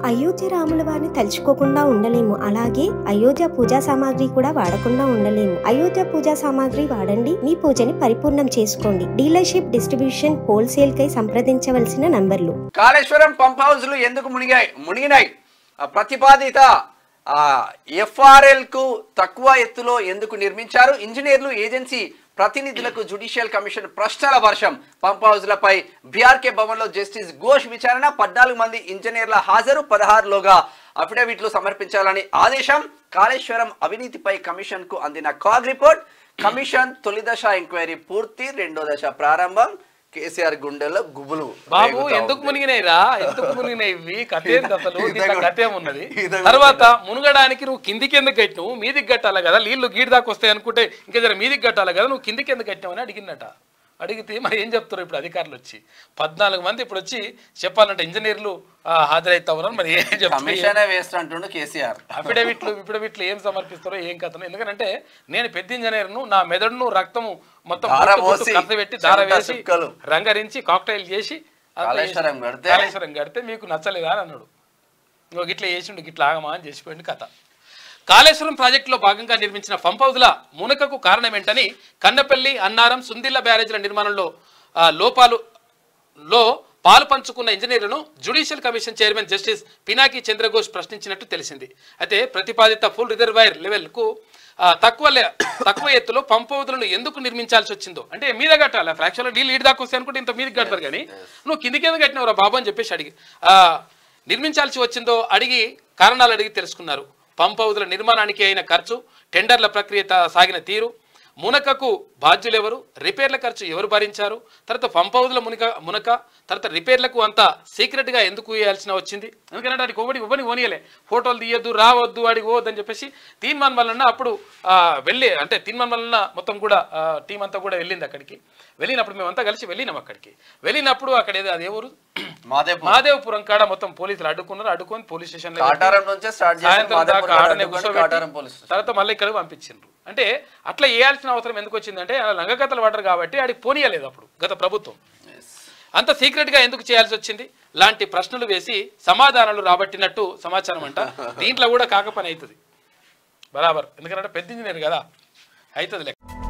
అయోధ్య రాముల వారిని తలుచుకోకుండా ఉండలేము. అలాగే అయోధ్య పూజా సామాగ్రి కూడా వాడకుండా ఉండలేము. అయోధ్య పూజా సామాగ్రి వాడండి, మీ పూజని పరిపూర్ణం చేసుకోండి. డీలర్షిప్, డిస్ట్రిబ్యూషన్, హోల్సేల్ కై సంప్రదించవలసిన నంబర్లు. కాళేశ్వరం పంప్ హౌస్లు ఎందుకు మునిగినాయి? ప్రతిపాదిత ఎఫ్ఆర్ఎల్ కు తక్కువ ఎత్తులో ఎందుకు నిర్మించారు? ఇంజనీర్లు, ఏజెన్సీ ప్రతినిధులకు జ్యుడిషియల్ కమిషన్ ప్రశ్నల వర్షం. పంప్ హౌస్లపై బీఆర్కే భవన్లో జస్టిస్ ఘోష్ విచారణ. 14 మంది ఇంజనీర్ల హాజరు, 16లోగా అఫిడవిట్లు సమర్పించాలని ఆదేశం. కాళేశ్వరం అవినీతిపై కమిషన్ కు అందిన కాగ్ రిపోర్ట్. కమిషన్ తొలి దశ ఎంక్వైరీ పూర్తి, రెండో దశ ప్రారంభం. కేసీఆర్ గుండెల్లో గుబులు. బాబు ఎందుకు మునిగినాయిరా? ఎందుకు మునిగినాయి? కథేంది అసలు? కథేమున్నది? తర్వాత మునగడానికి నువ్వు కిందికి ఎందుకు కట్టినావు? మీదికి కట్టాలి కదా, నీళ్లు గీడి దాకా వస్తాయి అనుకుంటే ఇంకా జర మీదికి కట్టాలి కదా, నువ్వు కిందికి ఎందుకు కట్టినావు అని అడిగినట. అడిగితే మరి ఏం చెప్తారు ఇప్పుడు అధికారులు వచ్చి? 14 మంది ఇప్పుడు వచ్చి చెప్పాలంటే ఇంజనీర్లు హాజరైతా ఉన్నారు. మరి ఏం చెప్తారు? కేసీఆర్ అఫిడవిట్లు ఏం సమర్పిస్తారో ఏం కథను. ఎందుకంటే నేను పెద్ద ఇంజనీర్ను, నా మెదడును రక్తము మొత్తం ఖర్చు పెట్టి దార వేసి రంగరించి కాక్టైల్ చేసి కాళేశ్వరం కడితే మీకు నచ్చలేదా అని అన్నాడు. ఇంకో గిట్లా చేసిండు, గిట్లా ఆగమా అని చేసిపోయింది కథ. కాళేశ్వరం ప్రాజెక్టులో భాగంగా నిర్మించిన పంప్ హౌజ్ల మునకకు కారణమేంటని కన్నపల్లి, అన్నారం, సుందిళ్ల బ్యారేజీల నిర్మాణంలో లోపాలు పాలు పంచుకున్న ఇంజనీర్లను judicial commission chairman justice Pinaki Chandra Ghose ప్రశ్నించినట్టు తెలిసింది. అయితే ప్రతిపాదిత ఫుల్ రిజర్వాయర్ లెవెల్కు తక్కువ ఎత్తులో పంప్ హౌజ్లను ఎందుకు నిర్మించాల్సి వచ్చిందో, అంటే మీద కట్టాలి, ఫ్రాక్షన్లో డీల్ ఈడ్ దాకా వస్తాయి అనుకుంటే ఇంత మీదకి కడతారు, కానీ నువ్వు కిందికి ఎందుకు కట్టినవరా బాబు అని చెప్పేసి అడిగి నిర్మించాల్సి వచ్చిందో అడిగి కారణాలు అడిగి తెలుసుకున్నారు. పంప్ హౌజ్ల నిర్మాణానికి అయిన ఖర్చు, టెండర్ల ప్రక్రియ సాగిన తీరు, మునకకు బాధ్యులెవరు, రిపేర్ల ఖర్చు ఎవరు భరించారు, తర్వాత పంప్ హౌజ్ల మునక తర్వాత రిపేర్లకు అంతా సీక్రెట్గా ఎందుకు వేయాల్సిన వచ్చింది? ఎందుకంటే వాడికి ఒకటి ఓనియలే, ఫోటోలు తీయొద్దు, రావద్దు, వాడికి పోవద్దని చెప్పేసి తీన్మాన్ వలన అప్పుడు అంటే తీన్మాన్ వలన మొత్తం కూడా టీం అంతా కూడా వెళ్ళింది అక్కడికి. వెళ్ళినప్పుడు మేమంతా కలిసి వెళ్ళినాం అక్కడికి. వెళ్ళినప్పుడు అక్కడ అదే ఊరు మాదేవపురం కాడ మొత్తం పోలీసులు అడ్డుకొని పోలీస్ స్టేషన్ తర్వాత మళ్ళీ ఇక్కడ పంపించిండ్రు. అంటే అట్లా వేయాల్సిన అవసరం ఎందుకు వచ్చిందంటే లంగకథలు పడ్డారు కాబట్టి ఆడికి పోనీయలేదు అప్పుడు గత ప్రభుత్వం. అంత సీక్రెట్గా ఎందుకు చేయాల్సి వచ్చింది లాంటి ప్రశ్నలు వేసి సమాధానాలు రాబట్టినట్టు సమాచారం అంట. దీంట్లో కూడా కాక పని అవుతుంది బరాబర్, ఎందుకంటే పెద్ద ఇంజనీర్ కదా, అవుతుంది లెక్క.